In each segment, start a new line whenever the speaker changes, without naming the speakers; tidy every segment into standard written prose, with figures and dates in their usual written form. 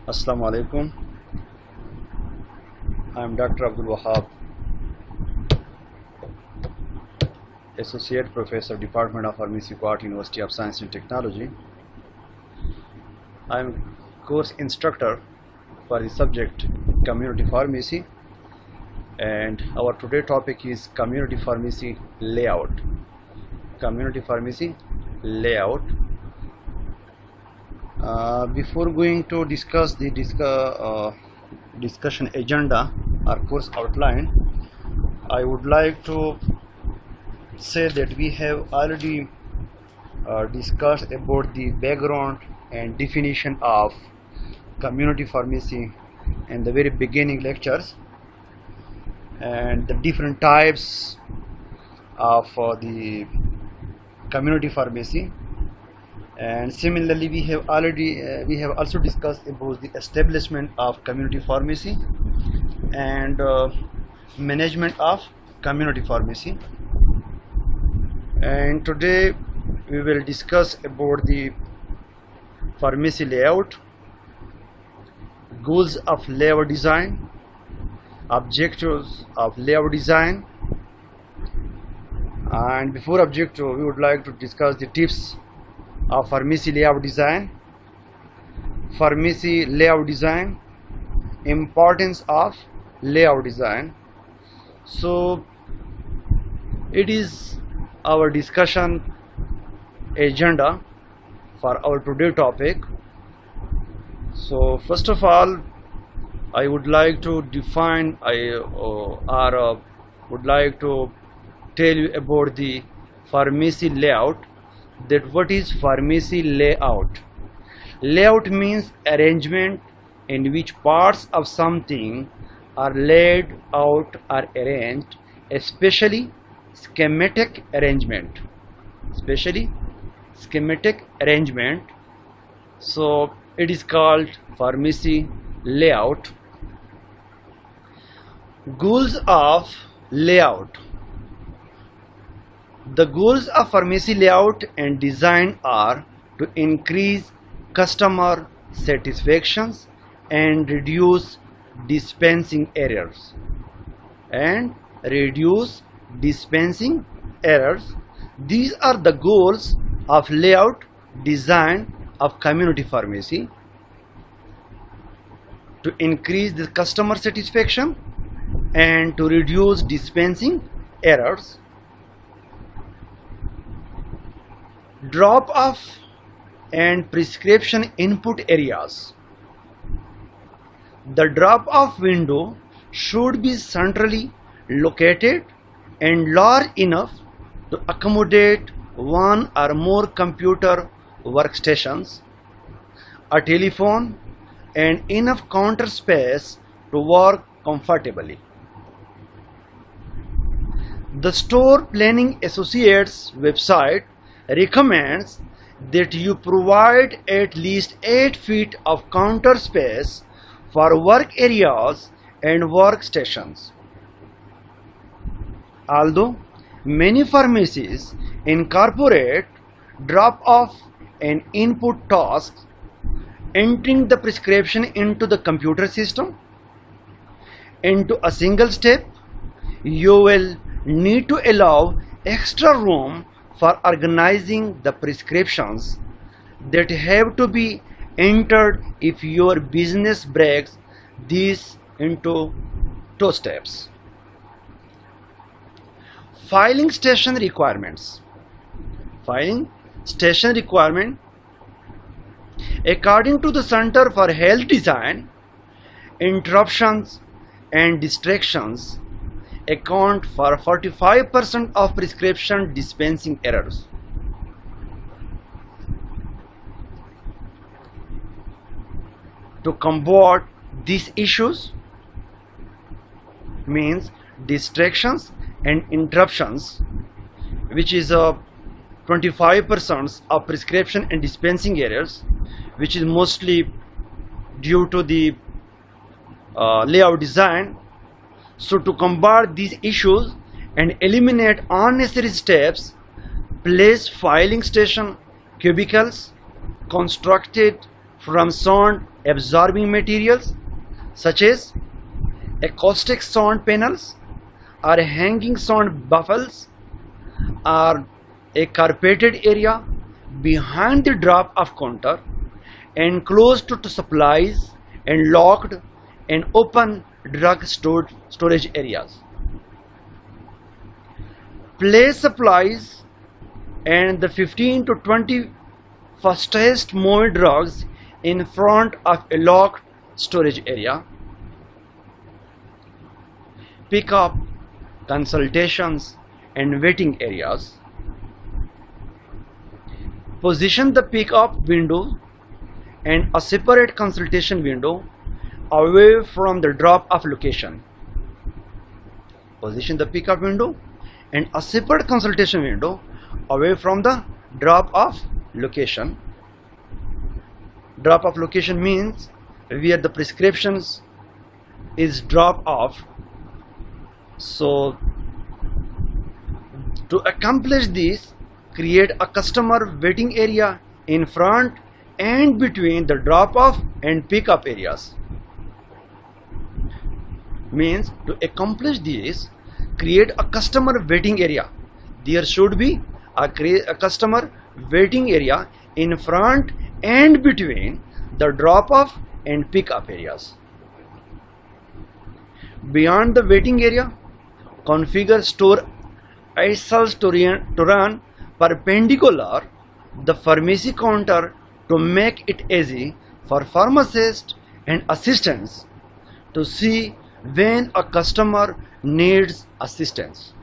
Assalamu alaikum. I am Dr. Abdul Wahab, Associate Professor, Department of Pharmacy, Guwahati University of Science and Technology. I am course instructor for the subject Community Pharmacy, and our today topic is Community Pharmacy Layout. Community Pharmacy Layout. Before going to discuss the discussion agenda or course outline, I would like to say that we have already discussed about the background and definition of community pharmacy in the very beginning lectures, and the different types of the community pharmacy. And similarly, we have also discussed about the establishment of community pharmacy and management of community pharmacy. And today we will discuss about the pharmacy layout, goals of layout design, objectives of layout design, and before objective we would like to discuss the tips of pharmacy layout design, importance of layout design. So it is our discussion agenda for our today topic. So first of all, I would like to define would like to tell you about the pharmacy layout. That what is pharmacy layout? Layout means arrangement in which parts of something are laid out or arranged, especially schematic arrangement. So it is called pharmacy layout. Goals of layout. The goals of pharmacy layout and design are to increase customer satisfactions and reduce dispensing errors. These are the goals of layout design of community pharmacy: to increase the customer satisfaction and to reduce dispensing errors. Drop off and prescription input areas. The drop off window should be centrally located and large enough to accommodate one or more computer workstations, a telephone, and enough counter space to work comfortably. The Store Planning Associates website recommends that you provide at least 8 feet of counter space for work areas and workstations. Although many pharmacies incorporate drop-off and input tasks, entering the prescription into the computer system into a single step, you will need to allow extra room for organizing the prescriptions that have to be entered if your business breaks these into 2 steps. Filing station requirements. According to the Center for Health Design, interruptions and distractions account for 45% of prescription dispensing errors. To combat these issues, means distractions and interruptions, which is 25% of prescription and dispensing errors, which is mostly due to the layout design. So to combat these issues and eliminate unnecessary steps, place filing station cubicles constructed from sound absorbing materials such as acoustic sound panels or hanging sound buffers, or a carpeted area behind the drop off counter, enclosed to supplies and locked and open drug storage areas. Place supplies and the 15 to 20 fastest moving drugs in front of a locked storage area. Pick up, consultations and waiting areas. Position the pick up window and a separate consultation window away from the drop off location. Position the pick up window and a separate consultation window away from the drop off location. Drop off location means where the prescriptions is drop off. So to accomplish this, create a customer waiting area in front and between the drop off and pick up areas. Means to accomplish this, create a customer waiting area. There should be a customer waiting area in front and between the drop off and pick up areas. Beyond the waiting area, configure store aisles to run perpendicular the pharmacy counter to make it easy for pharmacists and assistants to see when a customer needs assistance.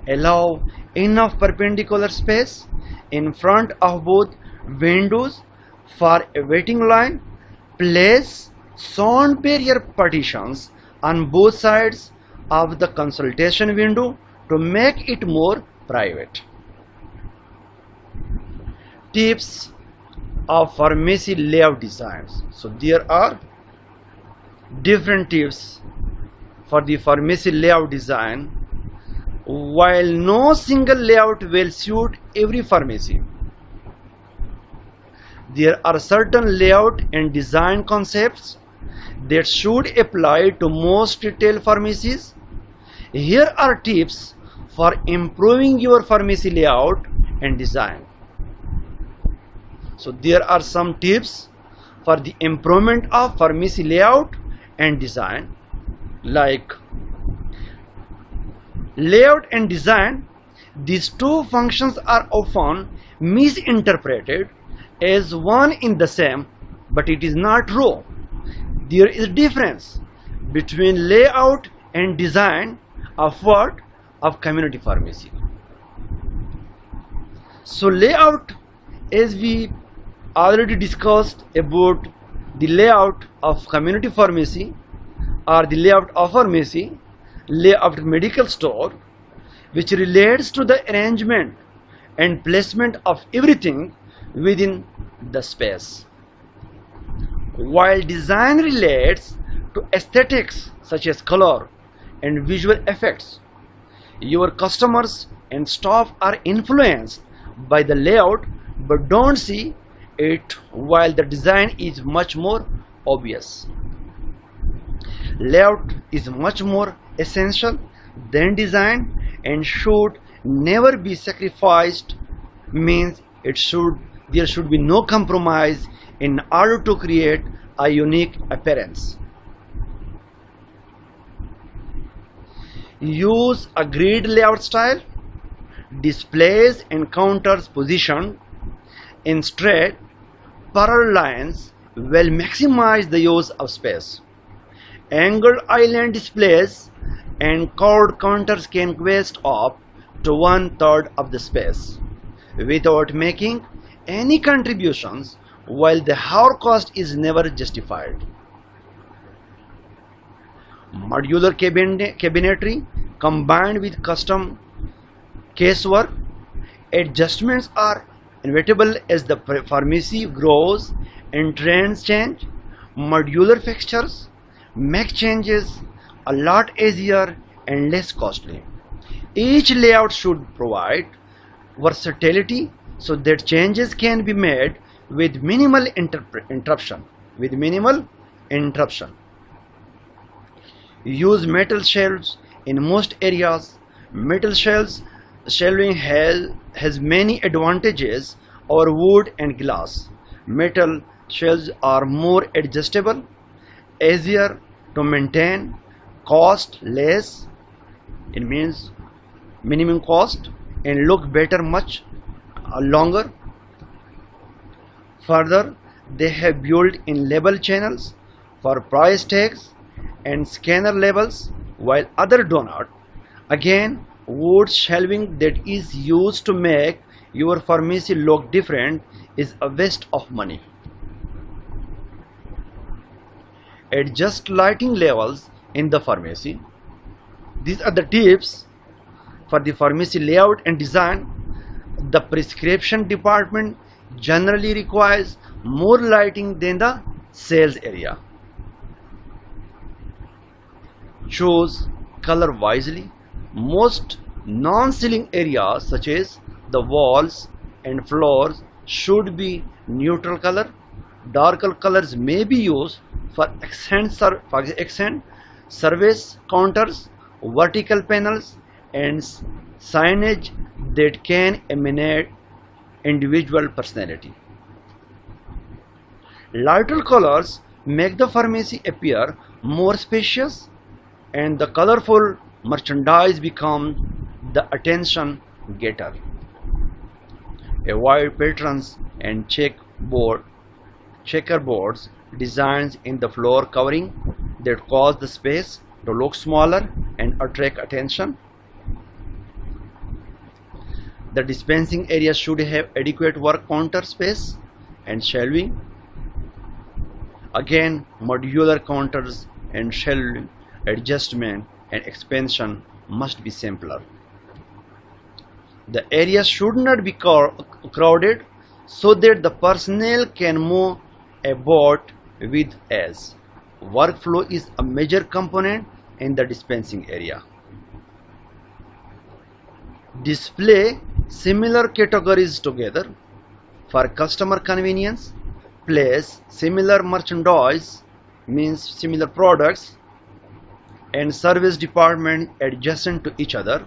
Allow enough perpendicular space in front of both windows for a waiting line. Place sound barrier partitions on both sides of the consultation window to make it more private. Tips of pharmacy layout designs. So there are different tips for the pharmacy layout design. While no single layout will suit every pharmacy, there are certain layout and design concepts that should apply to most retail pharmacies. Here are tips for improving your pharmacy layout and design. So there are some tips for the improvement of pharmacy layout and design, like layout and design. These two functions are often misinterpreted as one in the same, but it is not true. There is a difference between layout and design of what? Of community pharmacy. So layout, as we already discussed about the layout of community pharmacy or the layout of pharmacy, layout of medical store, which relates to the arrangement and placement of everything within the space, while design relates to aesthetics such as color and visual effects. Your customers and staff are influenced by the layout but don't see it, while the design is much more obvious. Layout is much more essential than design and should never be sacrificed. Means there should be no compromise in order to create a unique appearance. Use a grid layout style. Displays and counters positioned in straight parallel lines will maximize the use of space. Angled island displays and curved counters can waste up to 1/3 of the space without making any contributions, while the higher cost is never justified. Modular cabinetry combined with custom casework. Adjustments are inevitable as the pharmacy grows and trends change. Modular fixtures make changes a lot easier and less costly. Each layout should provide versatility so that changes can be made with minimal interruption. With minimal interruption. Use metal shelves in most areas. Metal shelving has many advantages over wood and glass. Metal shelves are more adjustable, easier to maintain, cost less, it means minimum cost, and look better much longer. Further, they have built-in label channels for price tags and scanner labels, while others do not. Again, wood shelving that is used to make your pharmacy look different is a waste of money. Adjust lighting levels in the pharmacy. These are the tips for the pharmacy layout and design. The prescription department generally requires more lighting than the sales area. Choose color wisely. Most non-ceiling areas such as the walls and floors should be neutral color. Darker colors may be used for accent service counters, vertical panels, and signage that can emanate individual personality. Lighter colors make the pharmacy appear more spacious, and the colorful merchandise becomes the attention getter. Avoid patterns and checkerboards designs in the floor covering that cause the space to look smaller and attract attention. The dispensing area should have adequate work counter space and shelving. Again, modular counters and shelving adjustment and expansion must be simpler. The area should not be crowded so that the personnel can move about with ease. Workflow is a major component in the dispensing area. Display similar categories together for customer convenience. Place similar merchandise, means similar products, and service department adjacent to each other.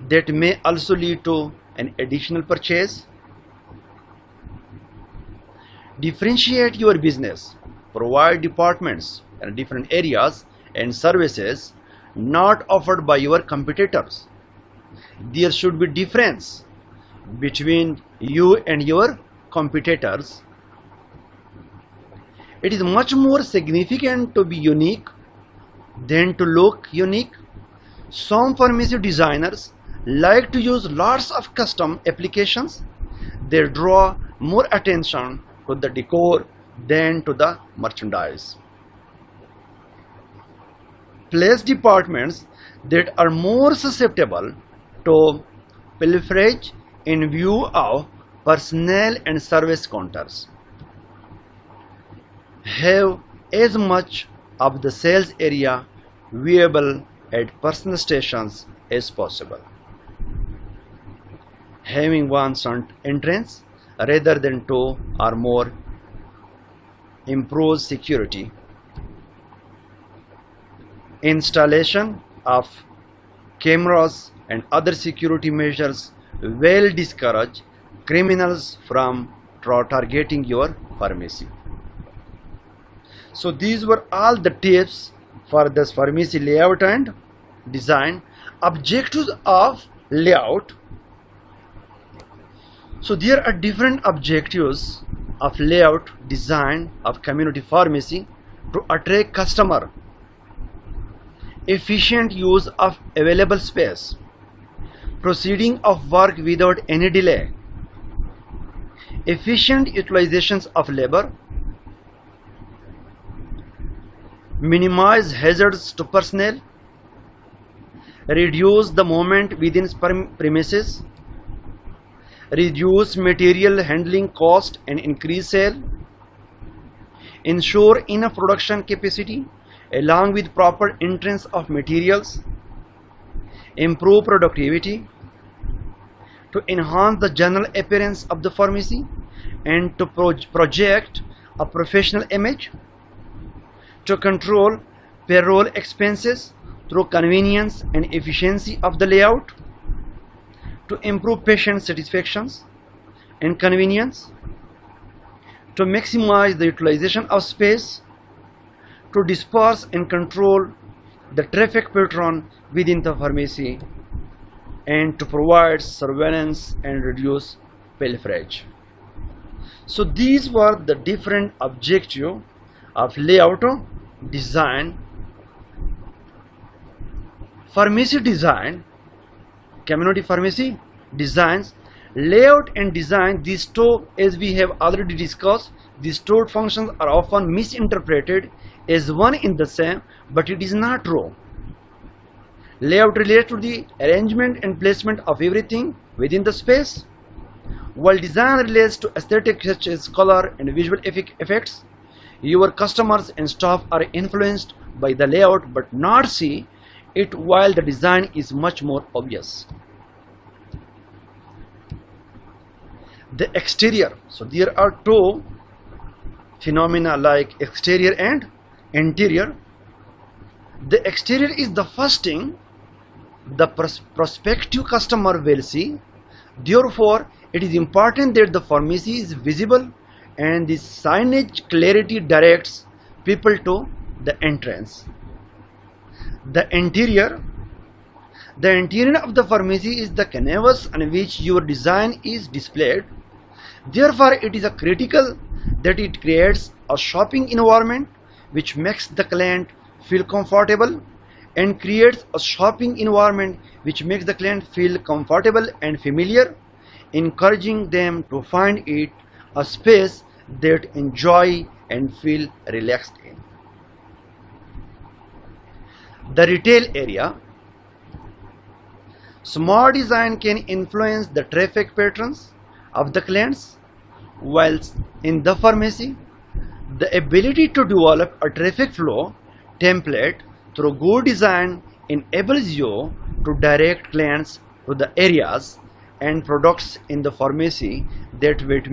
That may also lead to an additional purchase. Differentiate your business. Provide departments in different areas and services not offered by your competitors. There should be difference between you and your competitors. It is much more significant to be unique than to look unique. Some pharmacy designers like to use lots of custom applications. They draw more attention to the decor than to the merchandise. Place departments that are more susceptible to pilferage in view of personnel and service counters. Have as much of the sales area viewable at personal stations as possible. Having one front entrance rather than two or more improves security. Installation of cameras and other security measures will discourage criminals from targeting your pharmacy. So these were all the tips for this pharmacy layout and design. Objectives of layout. So there are different objectives of layout design of community pharmacy to attract customer. Efficient use of available space. Proceeding of work without any delay. Efficient utilizations of labor. Minimize hazards to personnel. Reduce the movement within premises. Reduce material handling cost and increase sale. Ensure enough production capacity along with proper entrance of materials. Improve productivity. to enhance the general appearance of the pharmacy and to project a professional image, to control payroll expenses through convenience and efficiency of the layout, to improve patient satisfactions and convenience, to maximize the utilization of space, to disperse and control the traffic pattern within the pharmacy, and to provide surveillance and reduce pilferage. So these were the different objectives of layout design. Pharmacy design, community pharmacy designs, layout and design. These two, as we have already discussed, these two functions are often misinterpreted as one in the same, but it is not true. Layout relates to the arrangement and placement of everything within the space, while design relates to aesthetics such as color and visual effects. Your customers and staff are influenced by the layout but not see it, while the design is much more obvious. The exterior. So there are two phenomena like exterior and interior. The exterior is the first thing the prospective customer will see. Therefore, it is important that the pharmacy is visible and the signage clarity directs people to the entrance. The interior of the pharmacy is the canvas on which your design is displayed. Therefore, it is critical that it creates a shopping environment which makes the client feel comfortable, and creates a shopping environment which makes the client feel comfortable and familiar, encouraging them to find it a space that enjoy and feel relaxed in. The retail area. Smart design can influence the traffic patterns of the clients, whilst in the pharmacy, the ability to develop a traffic flow template through good design enables you to direct clients to the areas and products in the pharmacy that will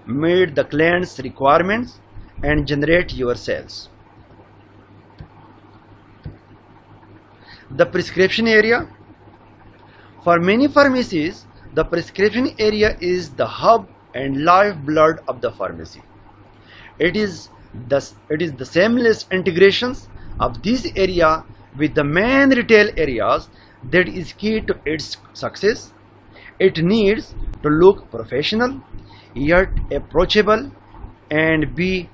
meet the client's requirements and generate your sales. The prescription area. For many pharmacies, the prescription area is the hub and lifeblood of the pharmacy. It is the seamless integrations of this area with the main retail areas that is key to its success. It needs to look professional yet approachable and be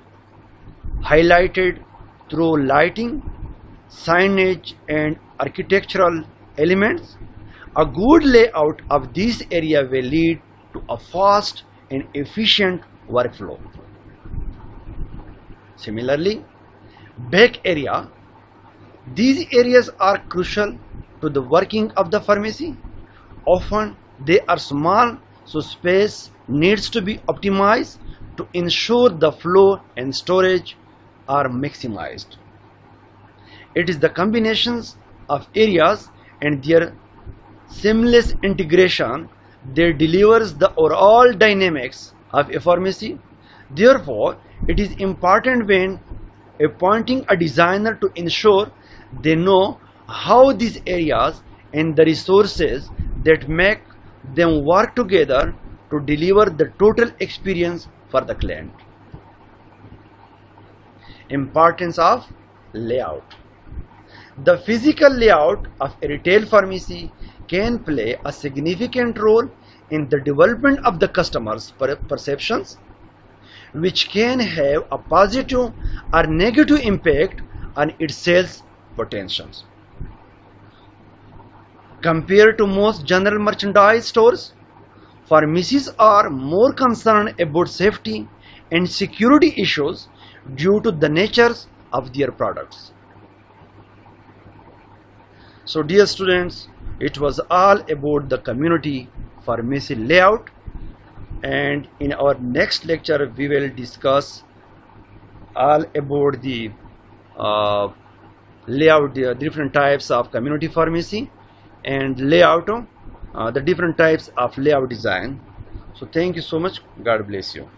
highlighted through lighting, signage and architectural elements. A good layout of this area will lead to a fast and efficient workflow. Similarly, back area. These areas are crucial to the working of the pharmacy. Often they are small, so space needs to be optimized to ensure the flow and storage are maximized. It is the combinations of areas and their seamless integration that delivers the overall dynamics of a pharmacy. Therefore, it is important when appointing a designer to ensure they know how these areas and the resources that make them work together to deliver the total experience for the client. Importance of layout. The physical layout of a retail pharmacy can play a significant role in the development of the customer's perceptions, which can have a positive or negative impact on its sales potentials. Compared to most general merchandise stores, pharmacies are more concerned about safety and security issues due to the natures of their products. So dear students, it was all about the community pharmacy layout, and in our next lecture we will discuss all about the layout, the different types of community pharmacy and layout the different types of layout design. So thank you so much. God bless you.